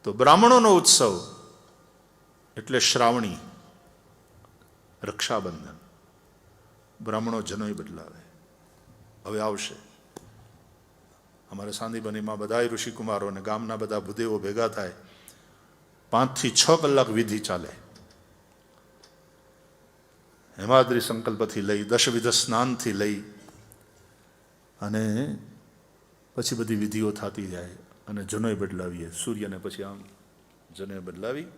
તો બ્રાહ્મણોનો ઉત્સવ એટલે શ્રાવણી, રક્ષાબંધન. બ્રાહ્મણો જનોઈ બદલાવે. હવે આવશે અમારે સાંદીપનીમાં બધા ઋષિકુમારો અને ગામના બધા ભૂદેવો ભેગા થાય, 5 થી 6 કલાક વિધિ ચાલે. હેમાદ્રી સંકલ્પથી લઈ દશવિધ સ્નાનથી લઈ અને પછી બધી વિધિઓ થતી જાય અને જનોઈ બદલાવીએ. સૂર્યને પછી આમ જનોઈ બદલાવી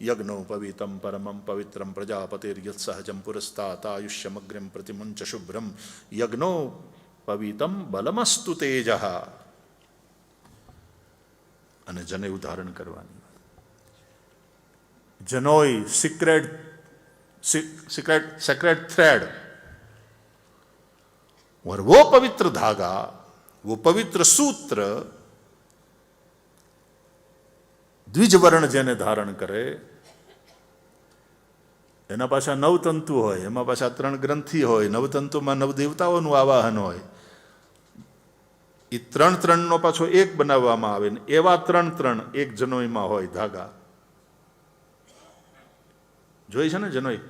યજ્ઞો પવિતમ પરમમ પવિત્રમ પ્રજાપતિર્યત સહજમ પુરસ્તાત આયુષ્યમગ્રમ પ્રતિમુંચ શુભ્રમ યજ્ઞો પવિતમ બલમસ્તુ તેજ. અને જનેઉ ધારણ કરવાની. જનોઈ सेक्रेट थ्रेड और वो पवित्र धागा, वो पवित्र सूत्र द्विजवर्ण जेने धारण करे एना पाछा 9 तंतु होय, एमां पाछा 3 ग्रंथि होय, 9 तंतुमां 9 देवताओनुं आवाहन होय. ए 3 नो पाछो एक बनाववामां आवे ने एवा 3 एक जनोईमां होय धागा. જોઈ છે ને જનોઈ?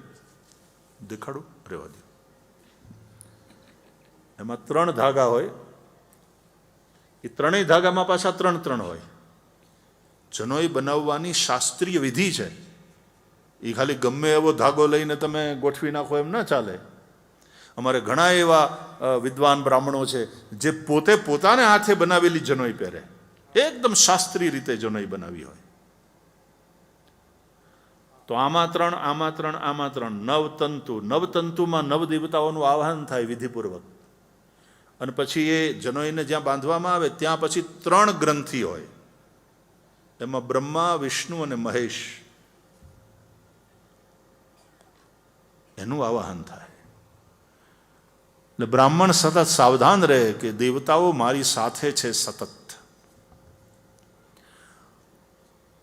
દેખાડું? રહેવા દો. એમાં 3 ધાગા હોય. એ 3 ધાગામાં પાછા 3 હોય. જનોઈ બનાવવાની શાસ્ત્રીય વિધિ છે. એ ખાલી ગમે એવો ધાગો લઈને તમે ગોઠવી નાખો એમ ના ચાલે. અમારે ઘણા એવા વિદ્વાન બ્રાહ્મણો છે જે પોતે પોતાને હાથે બનાવેલી જનોઈ પહેરે. એકદમ શાસ્ત્રીય રીતે જનોઈ બનાવી હોય. તો આમાં 3 આમાં 3 આમાં 3 9 તંતુ. 9 તંતુમાં 9 દેવતાઓનું આવાહન થાય વિધિપૂર્વક. અને પછી એ જનોઈને જ્યાં બાંધવામાં આવે ત્યાં પછી 3 ગ્રંથિ હોય. એમાં બ્રહ્મા, વિષ્ણુ અને મહેશ એનું આવાહન થાય. એટલે બ્રાહ્મણ સતત સાવધાન રહે કે દેવતાઓ મારી સાથે છે સતત.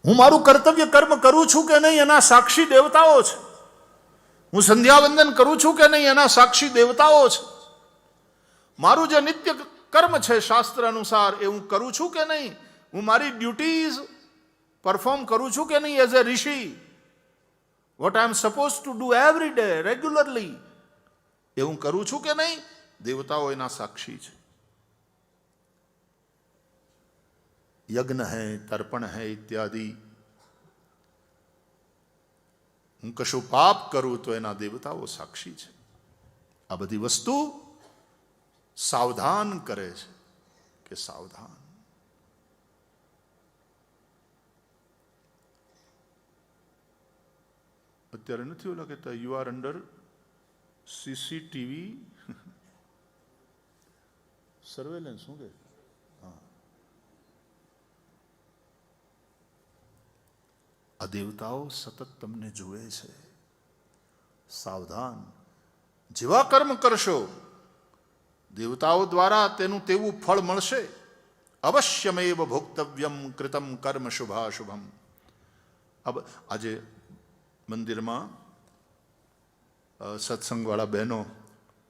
હું મારું કર્તવ્ય કર્મ કરું છું કે નહીં એના સાક્ષી દેવતાઓ છે. હું સંધ્યાવંદન કરું છું કે નહીં એના સાક્ષી દેવતાઓ છે. મારું જે નિત્ય કર્મ છે શાસ્ત્ર અનુસાર એ હું કરું છું કે નહીં, હું મારી ડ્યુટીઝ પરફોર્મ કરું છું કે નહીં as a Rishi, what I am suppose to do every day regularly, એ હું કરું છું કે નહીં, દેવતાઓ એના સાક્ષી છે. यज्ञ है, तर्पण है इत्यादि. હું કશું પાપ કરું તો એના દેવતાઓ સાક્ષી છે. આ બધી વસ્તુ સાવધાન કરે છે કે સાવધાન. અત્યારે નથી ઓલા કહેતા you are under CCTV surveillance. શું કે આ દેવતાઓ સતત તમને જુએ છે. સાવધાન. જેવા કર્મ કરશો દેવતાઓ દ્વારા તેનું તેવું ફળ મળશે. અવશ્યમેવ ભોક્તવ્યમ કૃતમ કર્મ શુભાશુભમ. આજે મંદિરમાં સત્સંગવાળા બહેનો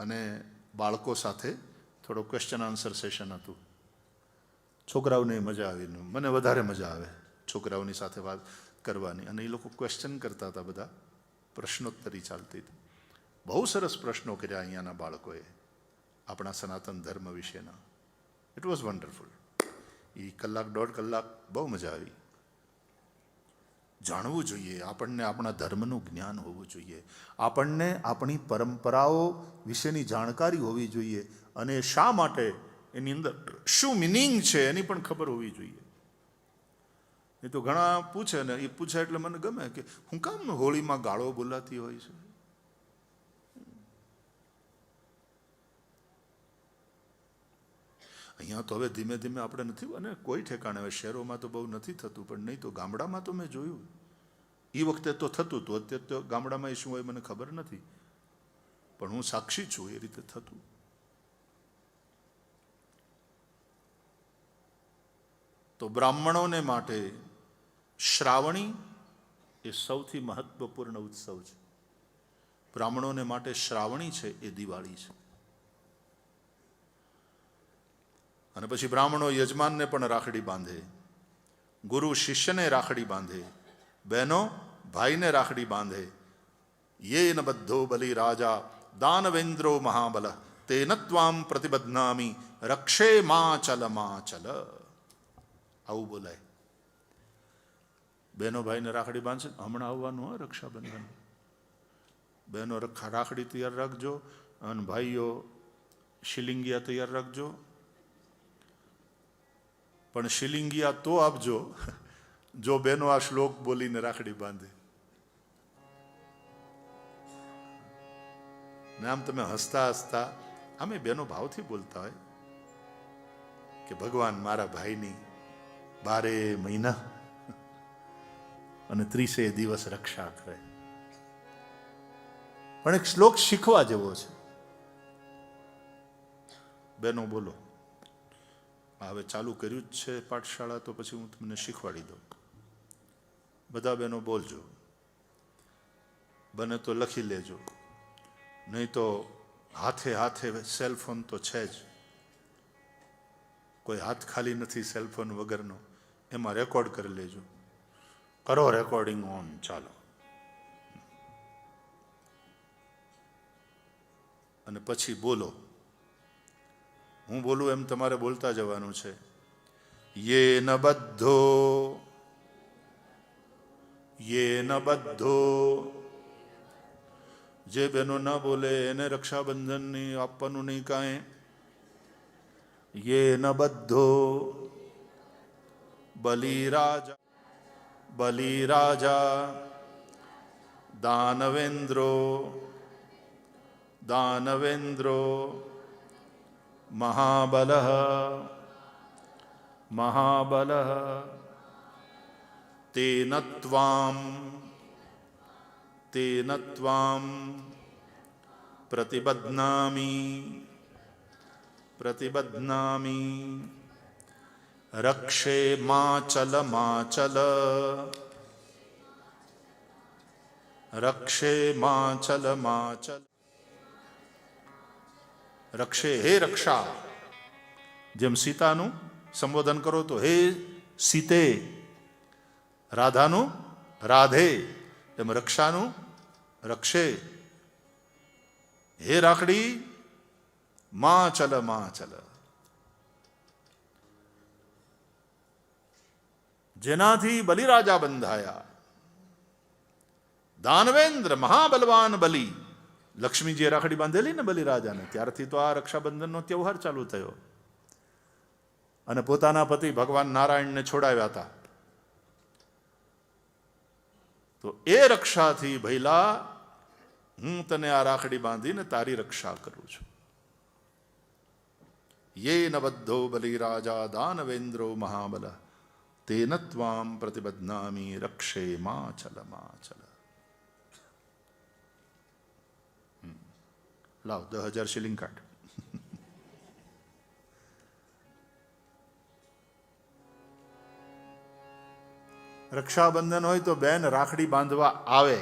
અને બાળકો સાથે થોડો ક્વેશ્ચન આન્સર સેશન હતું. છોકરાઓને મજા આવી, મને વધારે મજા આવે છોકરાઓની સાથે વાત કરવાની. અને એ લોકો ક્વેશ્ચન કરતા હતા, બધા પ્રશ્નોત્તરી ચાલતી હતી. બહુ સરસ પ્રશ્નો કર્યા અહીંયાના બાળકોએ આપણા સનાતન ધર્મ વિશેના. It was wonderful. એ 1-1.5 કલાક બહુ મજા આવી. જાણવું જોઈએ, આપણને આપણા ધર્મનું જ્ઞાન હોવું જોઈએ, આપણને આપણી પરંપરાઓ વિશેની જાણકારી હોવી જોઈએ, અને શા માટે એની અંદર શું મિનિંગ છે એની પણ ખબર હોવી જોઈએ. એ તો ઘણા પૂછે ને, એ પૂછે એટલે મને ગમે કે હું કામ હોળીમાં ગાળો બોલાતી હોય છે. અહીંયા તો હવે ધીમે ધીમે આપણે નથી, અને કોઈ ઠેકાણે હવે શહેરોમાં તો બહુ નથી થતું, પણ નહીં તો ગામડામાં તો મેં જોયું. એ વખતે તો થતું હતું, અત્યારે તો ગામડામાં એ શું હોય મને ખબર નથી, પણ હું સાક્ષી છું એ રીતે થતું. તો બ્રાહ્મણોને માટે શ્રાવણી એ સૌથી મહત્વપૂર્ણ ઉત્સવ છે. બ્રાહ્મણોને માટે શ્રાવણી છે એ દિવાળી છે. અને પછી બ્રાહ્મણો યજમાનને પણ રાખડી બાંધે. ગુરુ શિષ્યને રાખડી બાંધે, બહેનો ભાઈને રાખડી બાંધે. યે ન બધ્ધો બલિ રાજા દાનવેન્દ્રો મહાબલ તેન ત્વામ પ્રતિબધ્નામી રક્ષે માચલ માચલ. આવું બોલાય. બહેનો ભાઈને રાખડી બાંધશે. હમણાં આવવાનું હોય રક્ષાબંધન. બહેનો રાખડી તૈયાર રાખજો અને ભાઈઓ શિલિંગિયા તૈયાર રાખજો. પણ શિલિંગિયા તો આપજો જો બહેનો આ શ્લોક બોલીને રાખડી બાંધે. ને આમ તમે હસતા હસતા આમે બહેનો ભાવથી બોલતા હોય કે ભગવાન મારા ભાઈની 12 મહિના અને 30 દિવસ રક્ષા કરે. પણ એક શ્લોક શીખવા જેવો છે. બહેનો બોલો. હવે ચાલુ કર્યું જ છે પાઠશાળા, તો પછી હું તમને શીખવાડી દઉં. બધા બહેનો બોલજો. બને તો લખી લેજો, નહીં તો હાથે હાથે સેલફોન તો છે જ. કોઈ હાથ ખાલી નથી સેલફોન વગરનો. એમાં રેકોર્ડ કરી લેજો. કરો રેકોર્ડિંગ ઓન. ચાલો. અને પછી બોલો. હું બોલું એમ તમારે બોલતા જવાનું છે. યે ન બધ્ધો યે ન બધ્ધો. જે બહેનો ન બોલે એને રક્ષાબંધનની આપવાનું નહીં કાંઈ. યે ન બધ્ધો બલિરાજા બલિરાજા દાનવેન્દ્રો દાનવેન્દ્રો મહાબલઃ મહાબલઃ તેન ત્વામ પ્રતિબધ્નામી પ્રતિબધ્નામી રક્ષે માચલ માચલ રક્ષે માચલ માચલ. રક્ષે હે રક્ષા. જેમ સીતાનું સંબોધન કરો તો હે સીતે, રાધાનું રાધે, એમ રક્ષાનું રક્ષે. હે રાખડી માચલ માચલ. જેનાથી બલિરાજા બંધાયા. દાનવેન્દ્ર મહાબલવાન બલિ. લક્ષ્મીજીએ રાખડી બાંધેલી ને બલિરાજાને, ત્યારથી તો આ રક્ષાબંધનનો તહેવાર ચાલુ થયો. અને પોતાના પતિ ભગવાન નારાયણને છોડાવ્યા હતા. તો એ રક્ષાથી ભૈલા હું તને આ રાખડી બાંધીને તારી રક્ષા કરું છું. યે ન બધ્ધો બલિરાજા દાનવેન્દ્રો મહાબલ તેન ત્વામ પ્રતિબધ્નામી રક્ષે માચલ માચલ. લાવ 10,000 શિલિંગ કાઢ. રક્ષાબંધન હોય તો બેન રાખડી બાંધવા આવે,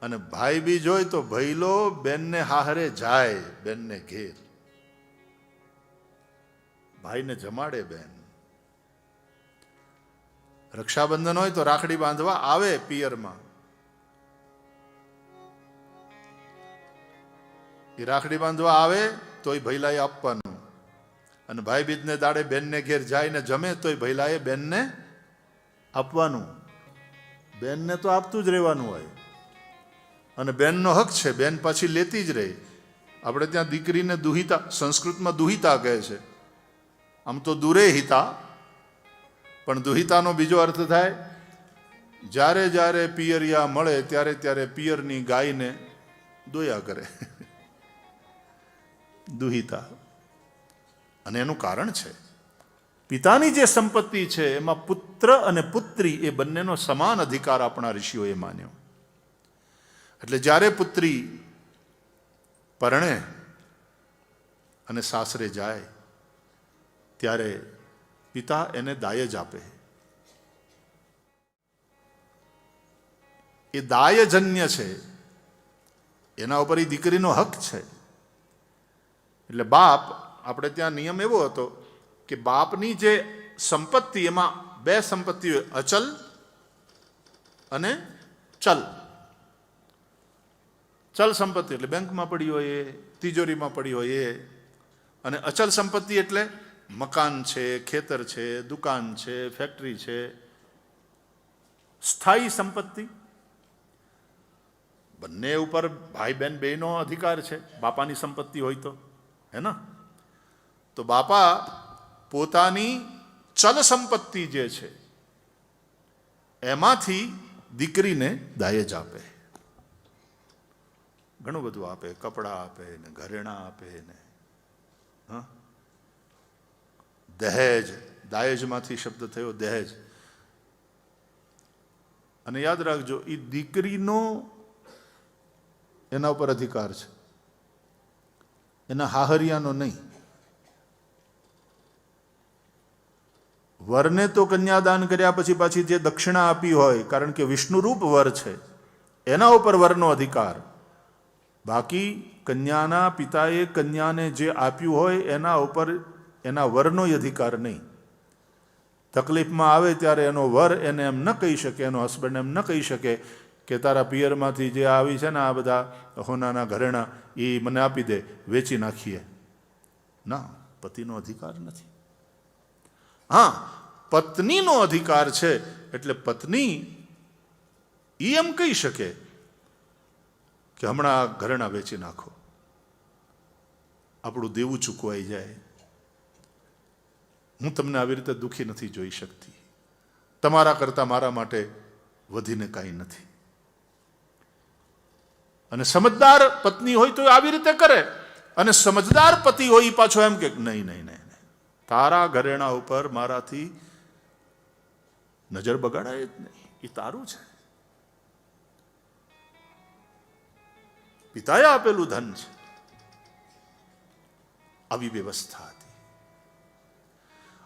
અને ભાઈ બીજ હોય તો ભૈલો બેનને હાહરે જાય, બેનને ઘેર ભાઈને જમાડે બેન. રક્ષાબંધન હોય તો રાખડી બાંધવા આવે પિયરમાં. એ રાખડી બાંધવા આવે તોય ભૈલાએ આપવાનું, અને ભાઈ બીજને દાડે બેનને ઘેર જાય ને જમે તોય ભૈલાએ બેનને આપવાનું. બેનને તો આપતું જ રહેવાનું હોય, અને બેનનો હક છે. બેન પાછી લેતી જ રહે. આપણે ત્યાં દીકરીને દુહિતા, સંસ્કૃતમાં દુહિતા કહે છે. આમ તો દૂરે હિતા, પણ દુહિતાનો બીજો અર્થ થાય જ્યારે જ્યારે પિયરિયા મળે ત્યારે ત્યારે પિયરની ગાયને દોયા કરે. દુહિતા. અને એનું કારણ છે, પિતાની જે સંપત્તિ છે એમાં પુત્ર અને પુત્રી એ બંનેનો સમાન અધિકાર આપણા ઋષિઓએ માન્યો. એટલે જ્યારે પુત્રી પરણે અને સાસરે જાય ત્યારે પિતા એને દાયજ આપે. એ દાયજન્ય છે, એના ઉપર એ દીકરીનો હક છે. એટલે બાપ, આપણે ત્યાં નિયમ એવો હતો કે બાપની જે સંપત્તિ, એમાં બે સંપત્તિ હોય, અચલ અને ચલ. ચલ સંપત્તિ એટલે બેંકમાં પડી હોય એ, તિજોરીમાં પડી હોય એ. અને અચલ સંપત્તિ એટલે મકાન છે, ખેતર છે, દુકાન છે, ફેક્ટરી છે. સ્થાયી સંપત્તિ, બંને ઉપર ભાઈ બહેન બેનો અધિકાર છે. બાપાની સંપત્તિ હોય તો, હે ને? તો બાપા પોતાની ચલ સંપત્તિ જે છે એમાંથી દીકરીને દાયજ આપે. ઘણું બધું આપે, કપડાં આપે ને, ઘરેણાં આપે ને. હા, દહેજ, દાયજમાંથી શબ્દ થયો દહેજ. અને યાદ રાખજો, એ દીકરીનો એના ઉપર અધિકાર છે, એના હાહરિયાનો નહીં. વરને તો કન્યાદાન કર્યા પછી પાછી જે દક્ષિણા આપી હોય, કારણ કે વિષ્ણુરૂપ વર છે, એના ઉપર વરનો અધિકાર. બાકી કન્યાના પિતાએ કન્યાને જે આપ્યું હોય એના ઉપર એના વરનો અધિકાર નહીં. તકલીફમાં આવે ત્યારે એનો વર એને એમ ન કહી શકે, એનો હસબન્ડ એમ ન કહી શકે કે તારા પિયરમાંથી જે આવી છે ને આ બધા હોનાના ઘરેણા એ મને આપી દે, વેચી નાખીએ. ના, પતિનો અધિકાર નથી. હા, પત્નીનો અધિકાર છે. એટલે પત્ની એ એમ કહી શકે કે હમણાં આ ઘરેણા વેચી નાખો, આપણું દેવું ચૂકવાઈ જાય. હું તમને આવી રીતે દુઃખી નથી જોઈ શકતી. તમારા કરતાં મારા માટે વધીને કાંઈ નથી. અને સમજદાર પત્ની હોય તો આવી રીતે કરે, અને સમજદાર પતિ હોય પાછો એમ કે નહીં નહીં નહીં, તારા ઘરેણા ઉપર મારાથી નજર બગાડાય જ નહીં, એ તારું છે, પિતાએ આપેલું ધન છે. આવી વ્યવસ્થા હતી.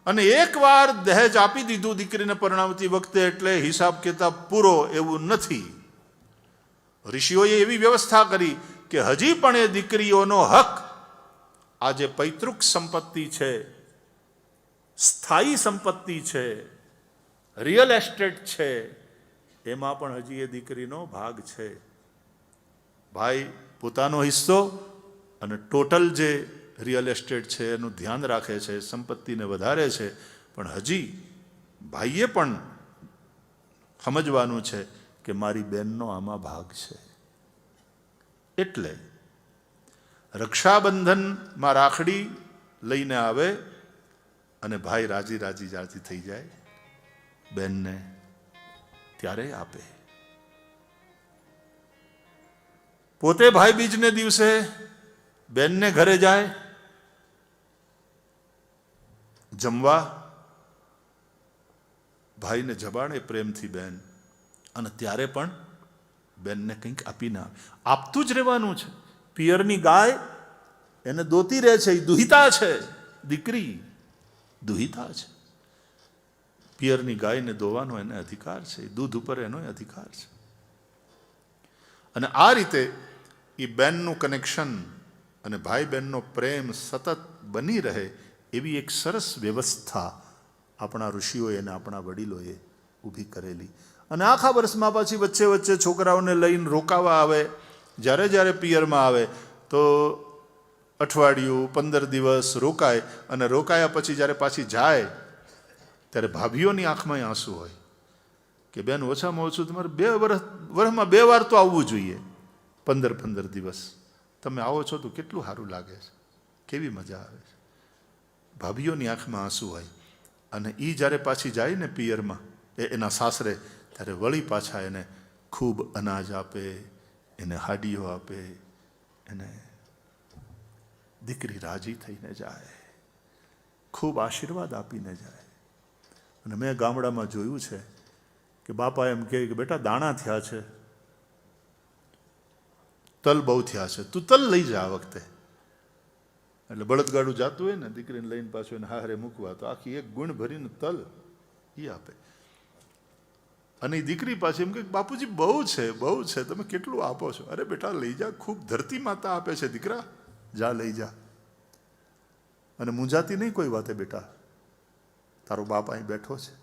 અને એકવાર દહેજ આપી દીધું દીકરીને પરણાવતી વખતે એટલે હિસાબ કિતાબ પૂરો એવું નથી. ઋષિઓએ એવી વ્યવસ્થા કરી કે હજી પણ એ દીકરીઓનો હક, આ જે પૈતૃક સંપત્તિ છે, સ્થાયી સંપત્તિ છે, રિયલ એસ્ટેટ છે, એમાં પણ હજી એ દીકરીનો ભાગ છે. ભાઈ પોતાનો હિસ્સો અને ટોટલ જે રિયલ એસ્ટેટ છે એનું ધ્યાન રાખે છે, સંપત્તિને વધારે છે, પણ હજી ભાઈએ પણ સમજવાનું છે કે મારી બહેનનો આમાં ભાગ છે. એટલે રક્ષાબંધનમાં રાખડી લઈને આવે અને ભાઈ રાજી રાજી જાતી થઈ જાય બહેનને, ત્યારે આપે. પોતે ભાઈ બીજને દિવસે બહેનને ઘરે જાય જમવા, ભાઈને જબાણે પ્રેમથી બેન, અને ત્યારે પણ બેનને કંઈક આપીને આવે. આપતું જ રહેવાનું છે. પિયરની ગાય એને દોતી રહે છે, એ દુહિતા છે. દીકરી દુહિતા છે. પિયરની ગાયને દોવાનો એને અધિકાર છે, દૂધ ઉપર એનો અધિકાર છે. અને આ રીતે એ બેનનું કનેક્શન અને ભાઈ બહેનનો પ્રેમ સતત બની રહે એવી એક સરસ વ્યવસ્થા આપણા ઋષિઓએ અને આપણા વડીલોએ ઊભી કરેલી. અને આખા વર્ષમાં પાછી વચ્ચે વચ્ચે છોકરાઓને લઈને રોકાવા આવે. જ્યારે જ્યારે પિયરમાં આવે તો અઠવાડિયું 15 દિવસ રોકાય, અને રોકાયા પછી જ્યારે પાછી જાય ત્યારે ભાભીઓની આંખમાં આંસુ હોય કે બેન ઓછામાં ઓછું તમારે વર્ષમાં 2 વાર તો આવવું જોઈએ. 15 દિવસ તમે આવો છો તો કેટલું સારું લાગે છે, કેવી મજા આવે છે. ભાભીઓની આંખમાં આંસુ હોય. અને એ જ્યારે પાછી જાય ને પિયરમાં, એના સાસરે, ત્યારે વળી પાછા એને ખૂબ અનાજ આપે, એને હાડીઓ આપે, એને દીકરી રાજી થઈને જાય, ખૂબ આશીર્વાદ આપીને જાય. અને મેં ગામડામાં જોયું છે કે બાપા એમ કહે કે બેટા દાણા થયા છે, તલ બહુ થયા છે, તું તલ લઈ જા આ વખતે. એટલે બળદગાડું જાતું હોય ને દીકરીને લઈને પાછું એને હારે મૂકવા, તો આખી એક ગુણ ભરીને તલ એ આપે. અને એ દીકરી પાછી એમ કે બાપુજી બહુ છે, બહુ છે, તમે કેટલું આપો છો? અરે બેટા લઈ જા, ખૂબ ધરતી માતા આપે છે દીકરા, જા લઈ જા. અને મૂંઝાતી નહીં કોઈ વાતે બેટા, તારો બાપ અહીં બેઠો છે.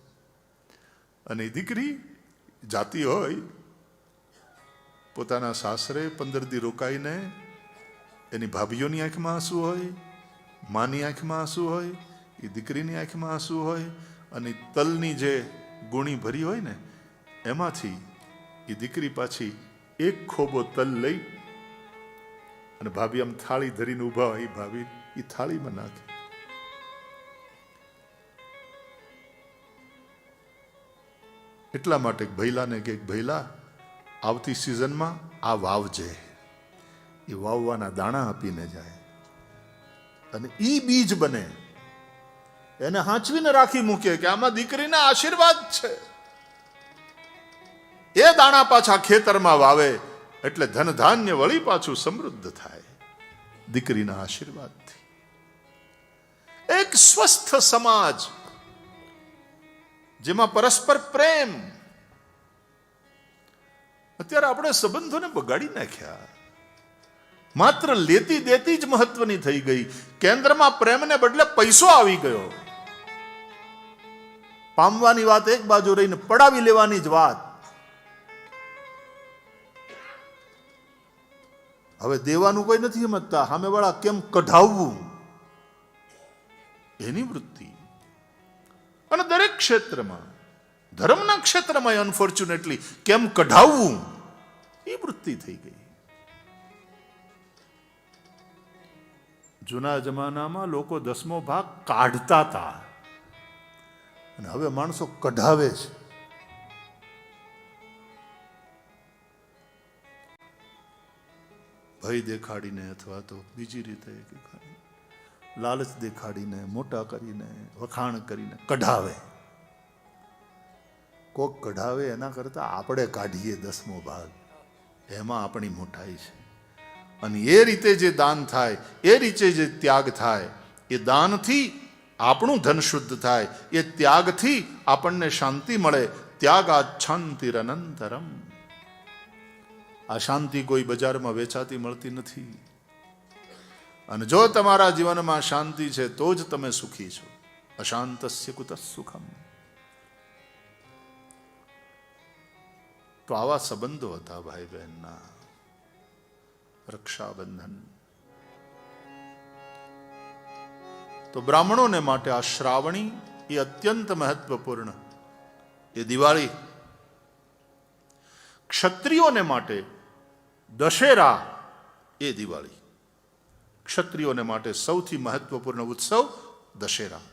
અને એ દીકરી જાતી હોય પોતાના સાસરે 15 દી રોકાઈને, એની ભાભીઓની આંખમાં આંસુ હોય, માની આંખમાં આંસુ હોય, એ દીકરીની આંખમાં આંસુ હોય, અને તલની જે ગુણી ભરી હોય ને એમાંથી એ દીકરી પાછી એક ખોબો તલ લઈ અને ભાભી આમ થાળી ધરીને ઊભા હોય, ભાભી એ થાળીમાં નાખે. એટલા માટે ભૈલાને કે ભૈલા આવતી સિઝનમાં આ વાવજે. એ વાવવાના દાણા આપીને જાય અને ઈ બીજ બને, એને હાંચવીને રાખી મૂકે કે આમાં દીકરીના આશીર્વાદ છે. એ દાણા પાછા ખેતરમાં વાવે એટલે ધન ધાન્ય વળી પાછું સમૃદ્ધ થાય દીકરીના આશીર્વાદથી. એક સ્વસ્થ સમાજ જેમાં પરસ્પર પ્રેમ. અત્યારે આપણે સંબંધોને બગાડી નાખ્યા. માત્ર લેતી દેતી જ મહત્વની થઈ ગઈ. કેન્દ્રમાં પ્રેમને બદલે પૈસો આવી ગયો. પામવાની વાત એક બાજુ રહીને પડાવી લેવાની જ વાત. હવે દેવાનું કોઈ નથી સમજતા, સામેવાળા કેમ કઢાવવું એની વૃત્તિ. અને દરેક ક્ષેત્રમાં, ધર્મના ક્ષેત્રમાં અનફોર્ચ્યુનેટલી કેમ કઢાવવું એ વૃત્તિ થઈ ગઈ. જૂના જમાનામાં લોકો 10મો ભાગ કાઢતા હતા અને હવે માણસો કઢાવે છે. ભય દેખાડીને અથવા તો બીજી રીતે લાલચ દેખાડીને, મોટા કરીને, વખાણ કરીને કઢાવે. કોક કઢાવે એના કરતા આપણે કાઢીએ 10મો ભાગ, એમાં આપણી મોટાઈ છે. અને એ રીતે જે દાન થાય, એ રીતે જે ત્યાગ થાય, એ દાનથી આપણું ધન શુદ્ધ થાય, એ ત્યાગથી આપણને શાંતિ મળે. ત્યાગાચ્છાંતિરનંતરમ. આ શાંતિ કોઈ બજારમાં વેચાતી મળતી નથી. અને જો તમારા જીવનમાં શાંતિ છે તો જ તમે સુખી છો. અશાંતસ્ય કુતઃ સુખમ. તો આવા સંબંધો હતા ભાઈ બહેનના. રક્ષાબંધન તો બ્રાહ્મણોને માટે આ શ્રાવણી એ અત્યંત મહત્વપૂર્ણ. એ દિવાળી. ક્ષત્રિયોને માટે દશેરા એ દિવાળી. ક્ષત્રિયોને માટે સૌથી મહત્વપૂર્ણ ઉત્સવ દશેરા.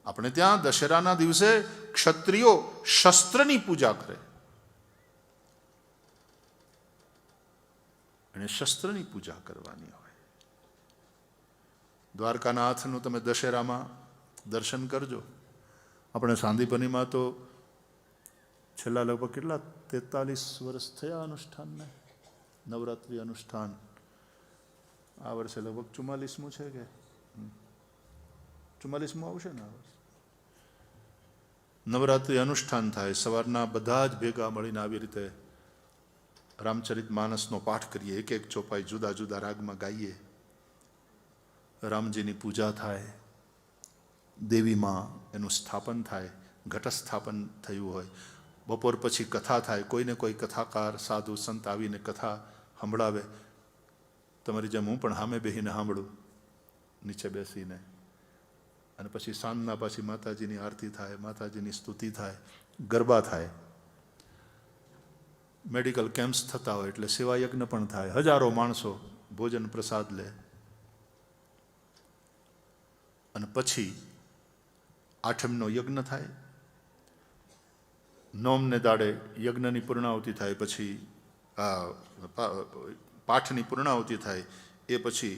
આપણે ત્યાં દશેરાના દિવસે ક્ષત્રિયો શસ્ત્રની પૂજા કરે અને શસ્ત્રની પૂજા કરવાની હોય. દ્વારકાનાથનું તમે દશેરામાં દર્શન કરજો. આપણે સાંદીપનીમાં તો છેલ્લા લગભગ કેટલા 43 વર્ષ થયા અનુષ્ઠાનને, નવરાત્રિ અનુષ્ઠાન. આ વર્ષે લગભગ 44મું છે કે 44મું આવશે ને. આ વર્ષે નવરાત્રિ અનુષ્ઠાન થાય. સવારના બધા જ ભેગા મળીને આવી રીતે રામચરિત માનસનો પાઠ કરીએ. એક એક ચોપાઈ જુદા જુદા રાગમાં ગાઈએ. રામજીની પૂજા થાય, દેવીમાં એનું સ્થાપન થાય, ઘટ સ્થાપન થયું હોય. બપોર પછી કથા થાય. કોઈને કોઈ કથાકાર સાધુ સંત આવીને કથા સંભળાવે. તમારી જેમ હું પણ સામે બેસીને સાંભળું નીચે બેસીને. અને પછી સાંજના પાછી માતાજીની આરતી થાય, માતાજીની સ્તુતિ થાય, ગરબા થાય. મેડિકલ કેમ્પ્સ થતા હોય એટલે સેવા યજ્ઞ પણ થાય. હજારો માણસો ભોજન પ્રસાદ લે. અને પછી આઠમનો યજ્ઞ થાય. નોમને દાડે યજ્ઞની પૂર્ણાહુતિ થાય. પછી પાઠની પૂર્ણાહુતિ થાય. એ પછી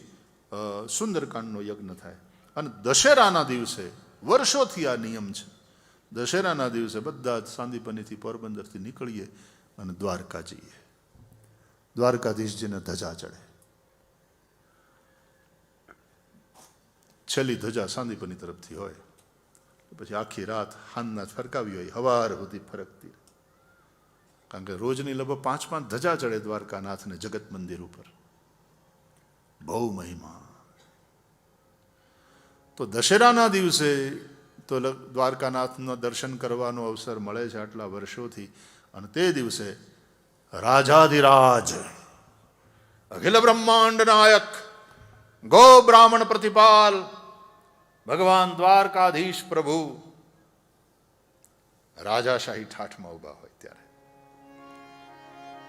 સુંદરકાંડનો યજ્ઞ થાય. અને દશેરાના દિવસે, વર્ષોથી આ નિયમ છે, દશેરાના દિવસે બધા જ સાંદીપનીથી પોરબંદરથી નીકળીએ અને દ્વારકા જઈએ. દ્વારકાધીશજીને ધજા ચડે. છેલ્લી ધજા સાંદીપની તરફથી હોય. પછી આખી રાત હાંજના ફરકાવી હોય, હવાર સુધી ફરકતી. કારણ કે રોજની લગભગ 5-5 ધજા ચડે દ્વારકાનાથને જગત મંદિર ઉપર. બહુ મહિમા. તો દશેરાના દિવસે તો દ્વારકાનાથનો દર્શન કરવાનો અવસર મળે છે આટલા વર્ષોથી. અને તે દિવસે રાજાધિરાજ અખિલ બ્રહ્માંડ નાયક ગો બ્રાહ્મણ પ્રતિપાલ ભગવાન દ્વારકાધીશ પ્રભુ રાજાશાહી ઠાઠમાં ઉભા હોય ત્યારે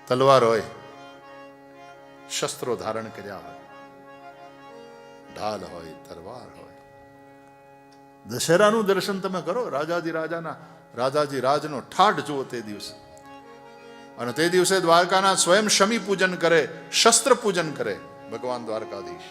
તલવાર હોય, શસ્ત્રો ધારણ કર્યા હોય, ઢાલ હોય, તલવાર હોય. દશેરાનું દર્શન તમે કરો, રાજાજી રાજનો ઠાઠ જુઓ તે દિવસે. અને તે દિવસે દ્વારકાના સ્વયં શમી પૂજન કરે, શસ્ત્ર પૂજન કરે ભગવાન દ્વારકાધીશ.